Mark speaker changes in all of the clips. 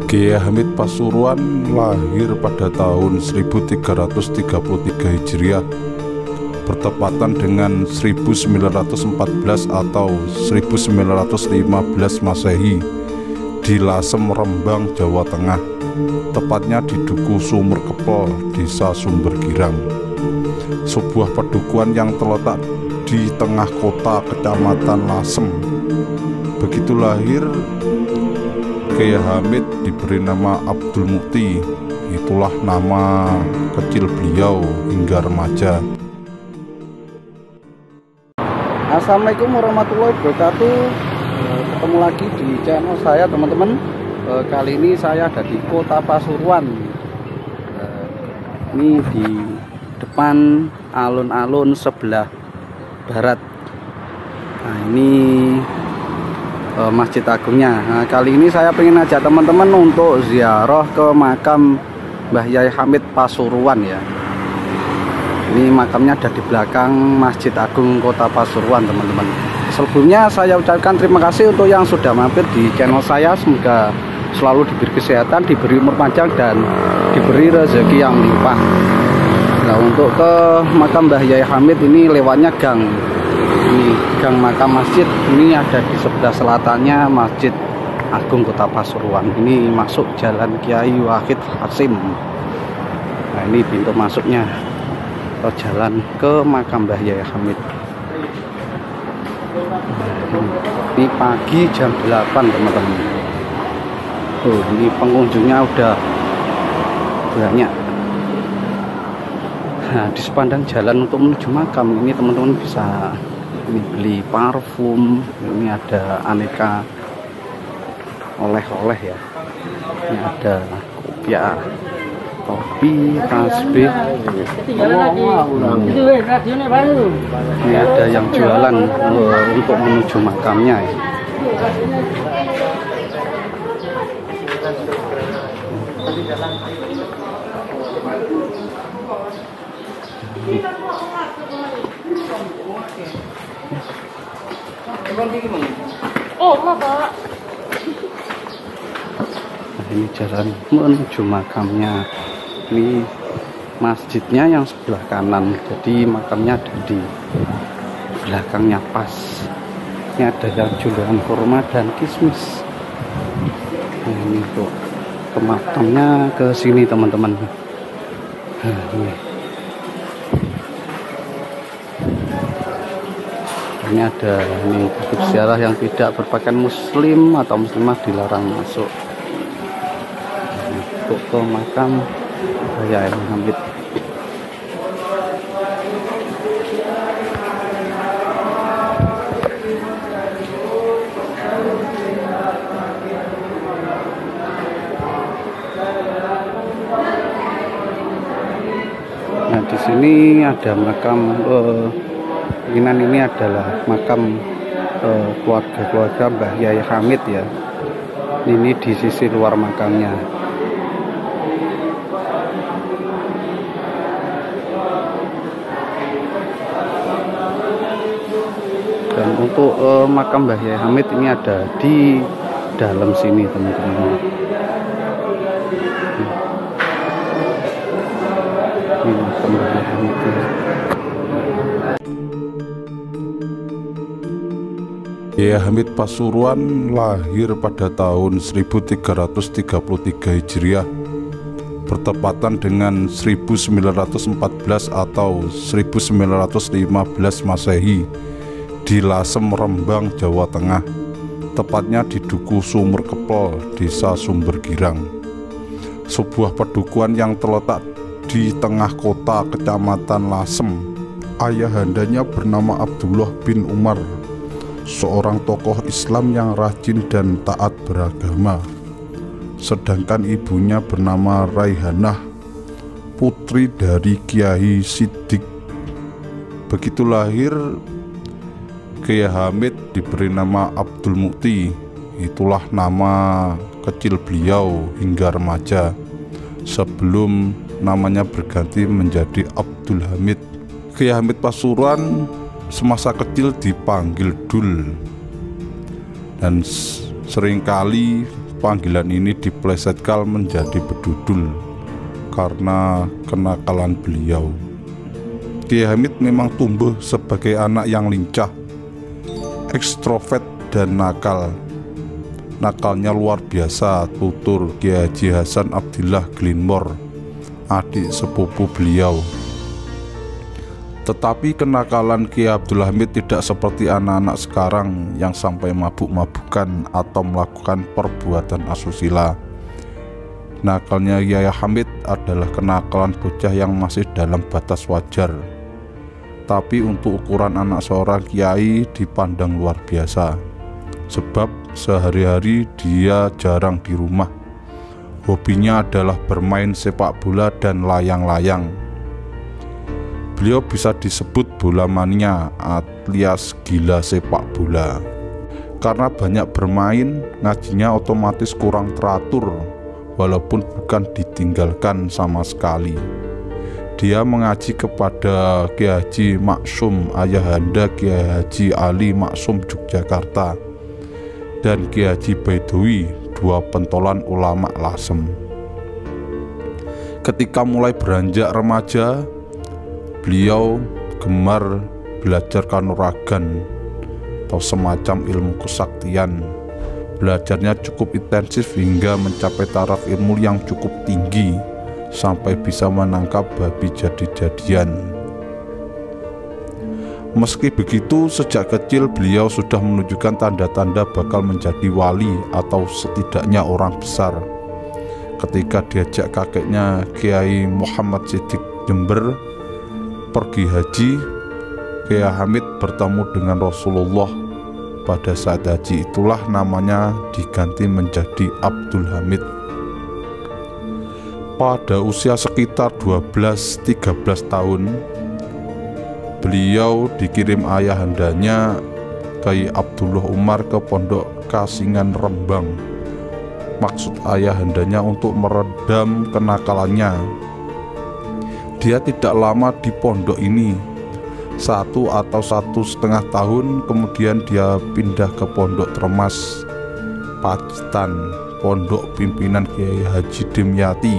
Speaker 1: Kiai Hamid Pasuruan lahir pada tahun 1333 Hijriah, bertepatan dengan 1914 atau 1915 Masehi, di Lasem, Rembang, Jawa Tengah, tepatnya di Duku Sumur Kepel, Desa Sumber Girang, sebuah pedukuhan yang terletak di tengah kota Kecamatan Lasem. Begitu lahir, Kiai Hamid diberi nama Abdul Mukti. Itulah nama kecil beliau hingga remaja.
Speaker 2: Assalamualaikum warahmatullahi wabarakatuh. Ketemu lagi di channel saya, teman-teman. Kali ini saya ada di Kota Pasuruan. Ini di depan alun-alun sebelah barat. Nah, ini Masjid Agungnya. Nah, kali ini saya pengen ajak teman-teman untuk ziarah ke makam Mbah Yai Hamid Pasuruan ya. Ini makamnya ada di belakang Masjid Agung Kota Pasuruan, teman-teman. Sebelumnya saya ucapkan terima kasih untuk yang sudah mampir di channel saya. Semoga selalu diberi kesehatan, diberi umur panjang, dan diberi rezeki yang melimpah. Nah, untuk ke makam Mbah Yai Hamid ini lewatnya gang. Ini gang makam masjid, ini ada di sebelah selatannya Masjid Agung Kota Pasuruan. Ini masuk Jalan Kiai Wahid Hasim. Nah, ini pintu masuknya ke jalan ke makam Mbah Yai Hamid. Ini pagi jam 8, teman-teman. Tuh, ini pengunjungnya udah banyak. Nah, di sepanjang jalan untuk menuju makam ini teman-teman bisa beli parfum. Ini ada aneka oleh-oleh ya. Ini ada kopiah, topi, tasbih. Ini ada yang jualan untuk menuju makamnya ya. Nah, ini jalan menuju makamnya. Ini masjidnya yang sebelah kanan, jadi makamnya ada di belakangnya pas. Ini ada yang jualan kurma dan kismis. Nah, ini untuk ke makamnya ke sini, teman-teman. Nah, ini ada ini tutup ziarah yang tidak berpakaian muslim atau muslimah dilarang masuk. Untuk ke makam Mbah Yai Hamid. Nah, di sini ada makam kemungkinan ini adalah makam keluarga Mbah Yai Hamid ya. Ini di sisi luar makamnya. Dan untuk makam Mbah Yai Hamid ini ada di dalam sini, teman-teman. Ini makam Mbah Yai Hamid.
Speaker 1: Kiai Hamid Pasuruan lahir pada tahun 1333 Hijriah, bertepatan dengan 1914 atau 1915 Masehi, di Lasem, Rembang, Jawa Tengah, tepatnya di Duku Sumur Kepel, Desa Sumber Girang, sebuah pedukuhan yang terletak di tengah kota Kecamatan Lasem. Ayahandanya bernama Abdullah bin Umar, seorang tokoh Islam yang rajin dan taat beragama. Sedangkan ibunya bernama Raihanah, putri dari Kiai Siddiq. Begitu lahir, Kiai Hamid diberi nama Abdul Mukti. Itulah nama kecil beliau hingga remaja, sebelum namanya berganti menjadi Abdul Hamid. Kiai Hamid Pasuruan semasa kecil dipanggil Dul, dan seringkali panggilan ini diplesetkan menjadi bedudul karena kenakalan beliau. Kiai Hamid memang tumbuh sebagai anak yang lincah, ekstrovert dan nakal. Nakalnya luar biasa, tutur Kiai Haji Hasan Abdillah Glenmore, adik sepupu beliau. Tetapi kenakalan Kiai Abdul Hamid tidak seperti anak-anak sekarang yang sampai mabuk-mabukan atau melakukan perbuatan asusila. Nakalnya Kiai Hamid adalah kenakalan bocah yang masih dalam batas wajar. Tapi untuk ukuran anak seorang kiai dipandang luar biasa. Sebab sehari-hari dia jarang di rumah. Hobinya adalah bermain sepak bola dan layang-layang. Beliau bisa disebut bola mania alias gila sepak bola. Karena banyak bermain, ngajinya otomatis kurang teratur, walaupun bukan ditinggalkan sama sekali. Dia mengaji kepada Kiai Haji Maksum ayahanda Kiai Haji Ali Maksum Yogyakarta dan Kiai Haji Baidowi, dua pentolan ulama Lasem. Ketika mulai beranjak remaja, beliau gemar belajar kanuragan atau semacam ilmu kesaktian. Belajarnya cukup intensif hingga mencapai taraf ilmu yang cukup tinggi sampai bisa menangkap babi jadi-jadian. Meski begitu, sejak kecil beliau sudah menunjukkan tanda-tanda bakal menjadi wali atau setidaknya orang besar. Ketika diajak kakeknya Kiai Muhammad Siddiq Jember pergi haji, Kiai Hamid bertemu dengan Rasulullah. Pada saat haji itulah namanya diganti menjadi Abdul Hamid. Pada usia sekitar 12-13 tahun, beliau dikirim ayahandanya Kiai Abdullah Umar ke Pondok Kasingan Rembang. Maksud ayahandanya untuk meredam kenakalannya. Dia tidak lama di pondok ini, 1 atau 1,5 tahun, kemudian dia pindah ke Pondok Tremas, Pacitan, pondok pimpinan Kiai Haji Dimyati.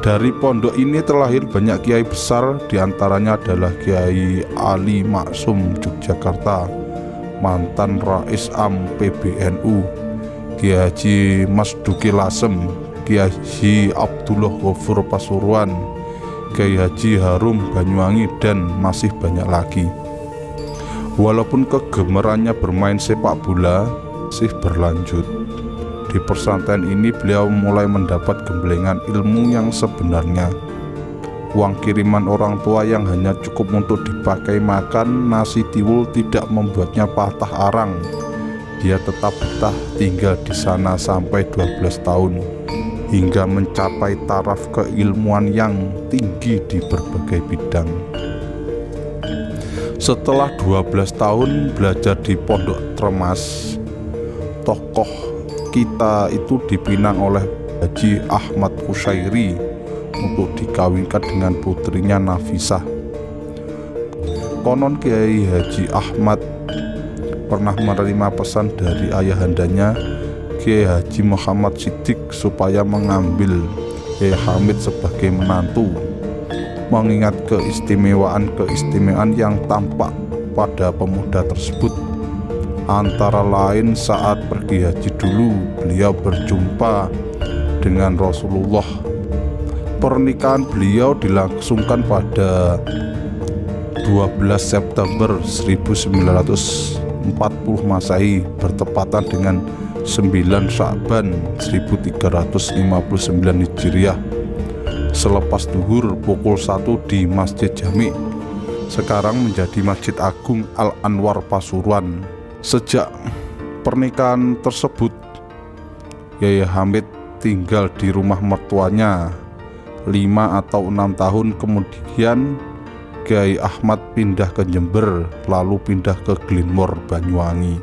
Speaker 1: Dari pondok ini terlahir banyak kiai besar, diantaranya adalah Kiai Ali Maksum Yogyakarta, mantan Rais Am PBNU, Kiai Haji Masduki Lasem, Kiai Haji Abdullah Ghafur Pasuruan, Kiai Haji Harum Banyuwangi, dan masih banyak lagi. Walaupun kegemarannya bermain sepak bola masih berlanjut, di pesantren ini beliau mulai mendapat gemblengan ilmu yang sebenarnya. Uang kiriman orang tua yang hanya cukup untuk dipakai makan nasi tiwul tidak membuatnya patah arang. Dia tetap betah tinggal di sana sampai 12 tahun, hingga mencapai taraf keilmuan yang tinggi di berbagai bidang. Setelah 12 tahun belajar di Pondok Tremas, tokoh kita itu dipinang oleh Haji Ahmad Kusyairi untuk dikawinkan dengan putrinya Nafisah. Konon Kiai Haji Ahmad pernah menerima pesan dari ayahandanya Kiai Haji Muhammad Siddiq supaya mengambil Kiai Hamid sebagai menantu, mengingat keistimewaan yang tampak pada pemuda tersebut. Antara lain saat pergi haji dulu beliau berjumpa dengan Rasulullah. Pernikahan beliau dilangsungkan pada 12 September 1940 Masehi bertepatan dengan 9 Sya'ban 1359 Hijriah. Selepas duhur pukul 1 di Masjid Jami, sekarang menjadi Masjid Agung Al-Anwar Pasuruan. Sejak pernikahan tersebut, Kiai Hamid tinggal di rumah mertuanya 5 atau 6 tahun. Kemudian Kiai Ahmad pindah ke Jember, lalu pindah ke Glenmore, Banyuwangi.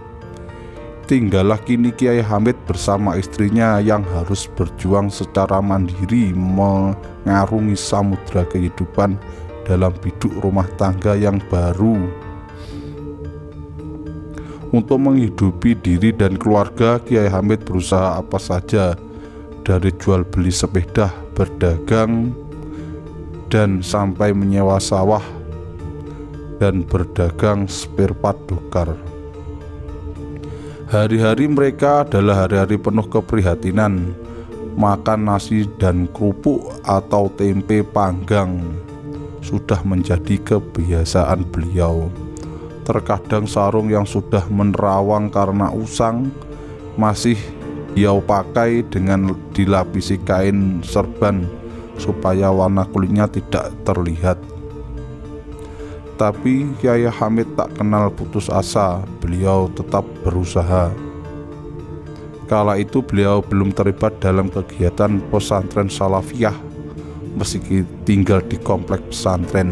Speaker 1: Tinggallah kini Kiai Hamid bersama istrinya yang harus berjuang secara mandiri mengarungi samudra kehidupan dalam biduk rumah tangga yang baru. Untuk menghidupi diri dan keluarga, Kiai Hamid berusaha apa saja, dari jual beli sepeda, berdagang, dan sampai menyewa sawah dan berdagang spare part dokar. Hari-hari mereka adalah hari-hari penuh keprihatinan. Makan nasi dan kerupuk atau tempe panggang sudah menjadi kebiasaan beliau. Terkadang sarung yang sudah menerawang karena usang masih beliau pakai dengan dilapisi kain serban supaya warna kulitnya tidak terlihat. Tapi Kiai Hamid tak kenal putus asa, beliau tetap berusaha. Kala itu beliau belum terlibat dalam kegiatan pesantren salafiyah, meski tinggal di komplek pesantren.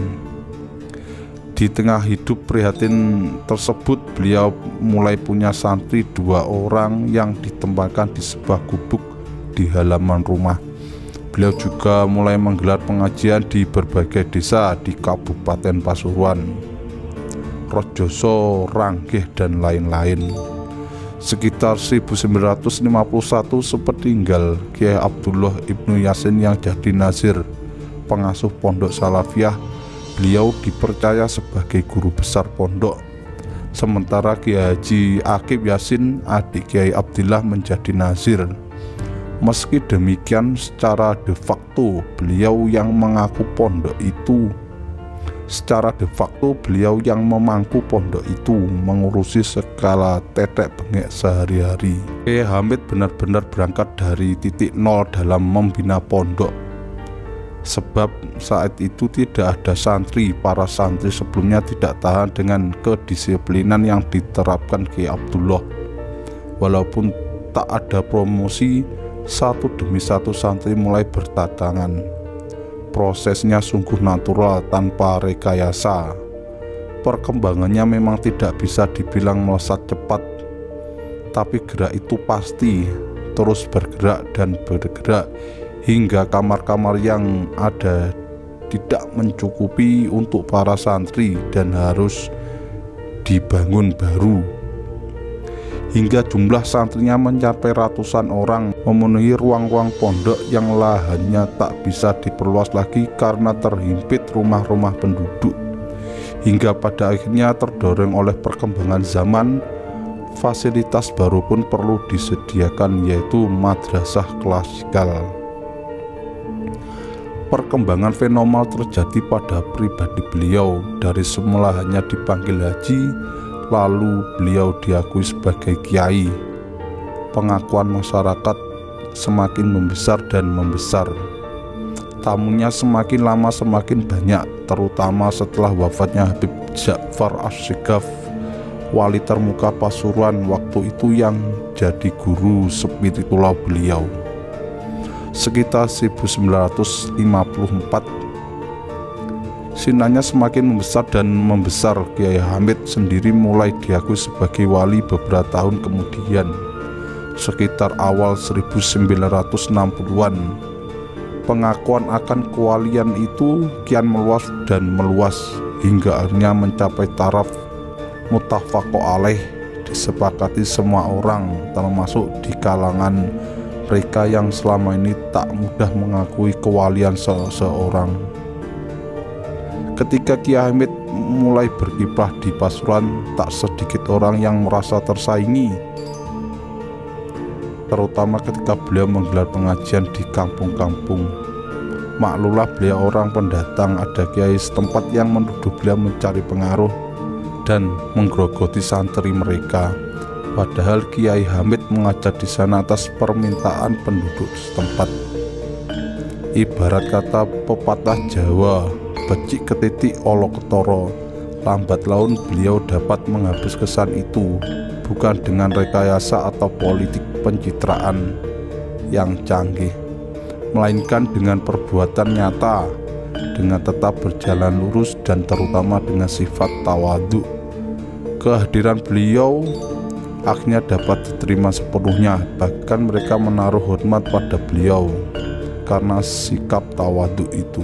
Speaker 1: Di tengah hidup prihatin tersebut, beliau mulai punya santri 2 orang yang ditempatkan di sebuah gubuk di halaman rumah. Beliau juga mulai menggelar pengajian di berbagai desa di Kabupaten Pasuruan, Rojoso, Ranggeh, dan lain-lain. Sekitar 1951 sepeninggal Kiai Abdullah Ibnu Yasin yang jadi nazir pengasuh pondok salafiyah, beliau dipercaya sebagai guru besar pondok. Sementara Kiai Haji Akib Yasin, adik Kiai Abdillah, menjadi nazir. Meski demikian, secara de facto beliau yang mengaku pondok itu. Secara de facto beliau yang memangku pondok itu, mengurusi segala tetek bengek sehari-hari. Kiai Hamid benar-benar berangkat dari titik nol dalam membina pondok. Sebab saat itu tidak ada santri, para santri sebelumnya tidak tahan dengan kedisiplinan yang diterapkan Kiai Abdullah. Walaupun tak ada promosi, satu demi satu santri mulai berdatangan. Prosesnya sungguh natural, tanpa rekayasa. Perkembangannya memang tidak bisa dibilang melesat cepat, tapi gerak itu pasti terus bergerak dan bergerak hingga kamar-kamar yang ada tidak mencukupi untuk para santri dan harus dibangun baru. Hingga jumlah santrinya mencapai ratusan orang, memenuhi ruang-ruang pondok yang lahannya tak bisa diperluas lagi karena terhimpit rumah-rumah penduduk. Hingga pada akhirnya terdorong oleh perkembangan zaman, fasilitas baru pun perlu disediakan, yaitu madrasah klasikal. Perkembangan fenomenal terjadi pada pribadi beliau. Dari semula hanya dipanggil haji, lalu beliau diakui sebagai kiai. Pengakuan masyarakat semakin membesar dan membesar. Tamunya semakin lama semakin banyak, terutama setelah wafatnya Habib Ja'far Asy-Syighaf, wali termuka Pasuruan waktu itu, yang jadi guru spiritual beliau. Sekitar 1954, sinarnya semakin membesar dan membesar. Kiai Hamid sendiri mulai diakui sebagai wali beberapa tahun kemudian, sekitar awal 1960-an. Pengakuan akan kewalian itu kian meluas dan meluas hingga akhirnya mencapai taraf muttafaqo alaih, disepakati semua orang, termasuk di kalangan mereka yang selama ini tak mudah mengakui kewalian seseorang. Ketika Kiai Hamid mulai berkiprah di Pasuruan, tak sedikit orang yang merasa tersaingi, terutama ketika beliau menggelar pengajian di kampung-kampung. Maklumlah beliau orang pendatang, ada kiai setempat yang menuduh beliau mencari pengaruh dan menggerogoti santri mereka. Padahal Kiai Hamid mengajar di sana atas permintaan penduduk setempat. Ibarat kata pepatah Jawa, becik ketiti olo ketoro, lambat laun beliau dapat menghapus kesan itu, bukan dengan rekayasa atau politik pencitraan yang canggih, melainkan dengan perbuatan nyata, dengan tetap berjalan lurus dan terutama dengan sifat tawadhu. Kehadiran beliau akhirnya dapat diterima sepenuhnya, bahkan mereka menaruh hormat pada beliau karena sikap tawadhu itu.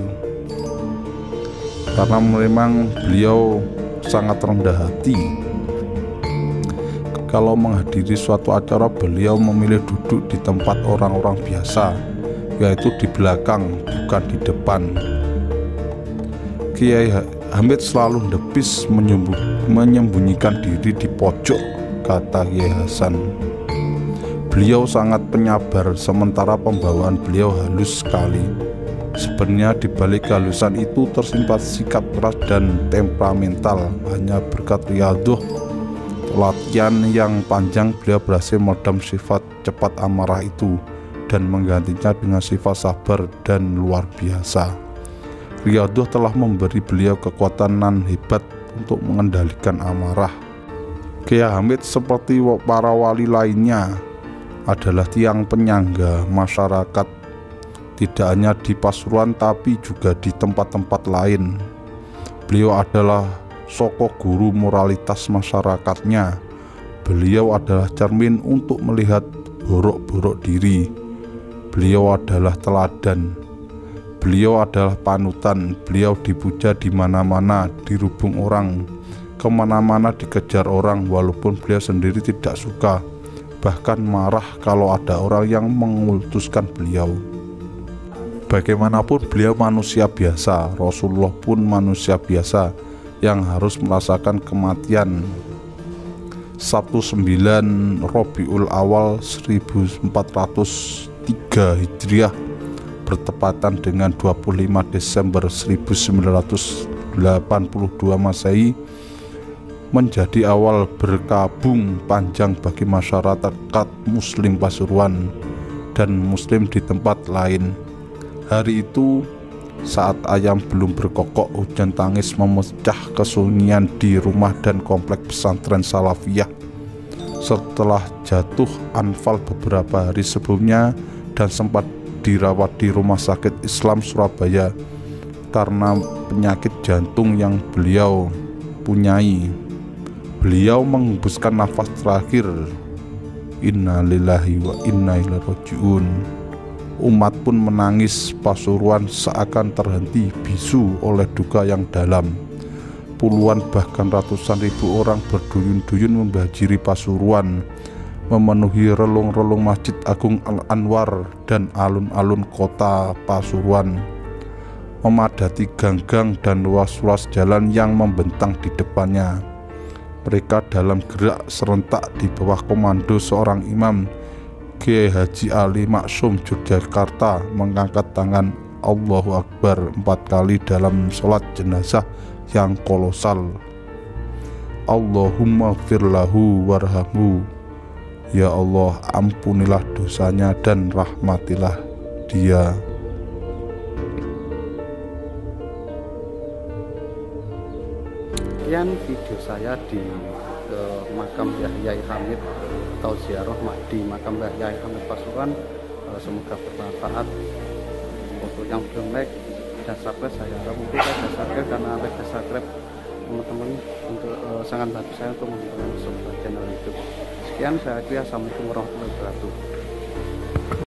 Speaker 1: Karena memang beliau sangat rendah hati. Kalau menghadiri suatu acara, beliau memilih duduk di tempat orang-orang biasa, yaitu di belakang, bukan di depan. Kiai Hamid selalu ndepis menyembunyikan diri di pojok, kata Kiai Hasan. Beliau sangat penyabar, sementara pembawaan beliau halus sekali. Sebenarnya di balik kehalusan itu tersimpan sikap keras dan temperamental. Hanya berkat riyadhah, latihan yang panjang, beliau berhasil meredam sifat cepat amarah itu dan menggantinya dengan sifat sabar dan luar biasa. Riyadhah telah memberi beliau kekuatan nan hebat untuk mengendalikan amarah. Kiai Hamid seperti para wali lainnya adalah tiang penyangga masyarakat, tidak hanya di Pasuruan tapi juga di tempat-tempat lain. Beliau adalah sosok guru moralitas masyarakatnya. Beliau adalah cermin untuk melihat borok-borok diri. Beliau adalah teladan. Beliau adalah panutan. Beliau dipuja di mana-mana, dirubung orang, kemana-mana dikejar orang, walaupun beliau sendiri tidak suka, bahkan marah kalau ada orang yang mengultuskan beliau. Bagaimanapun beliau manusia biasa, Rasulullah pun manusia biasa yang harus merasakan kematian. Sabtu 9 Rabiul Awal 1403 Hijriah bertepatan dengan 25 Desember 1982 Masehi menjadi awal berkabung panjang bagi masyarakat Muslim Pasuruan dan Muslim di tempat lain. Hari itu, saat ayam belum berkokok, hujan tangis memecah kesunyian di rumah dan komplek pesantren Salafiyah. Setelah jatuh anfal beberapa hari sebelumnya dan sempat dirawat di Rumah Sakit Islam Surabaya karena penyakit jantung yang beliau punyai. Beliau menghembuskan nafas terakhir, "Inna lillahi wa inna ilaihi raji'un." Umat pun menangis. Pasuruan seakan terhenti bisu oleh duka yang dalam. Puluhan bahkan ratusan ribu orang berduyun-duyun membanjiri Pasuruan, memenuhi relung-relung Masjid Agung Al-Anwar dan alun-alun kota Pasuruan, memadati gang-gang dan ruas-ruas jalan yang membentang di depannya. Mereka dalam gerak serentak di bawah komando seorang imam, Kiai Haji Ali Maksum Yogyakarta, mengangkat tangan Allahu Akbar 4 kali dalam sholat jenazah yang kolosal. Allahumma firlahu warhamhu, ya Allah ampunilah dosanya dan rahmatilah dia.
Speaker 2: Sekian video saya di makam Yahya Hamid atau ziarah di makam Yahya Hamid Pasuruan. Semoga bermanfaat. Untuk yang belum like dan subscribe, saya harap mungkin saya subscribe, karena like dan subscribe teman-teman untuk sangat bantu saya untuk membangun sebuah channel YouTube. Sekian, saya kira. Assalamualaikum warahmatullahi wabarakatuh.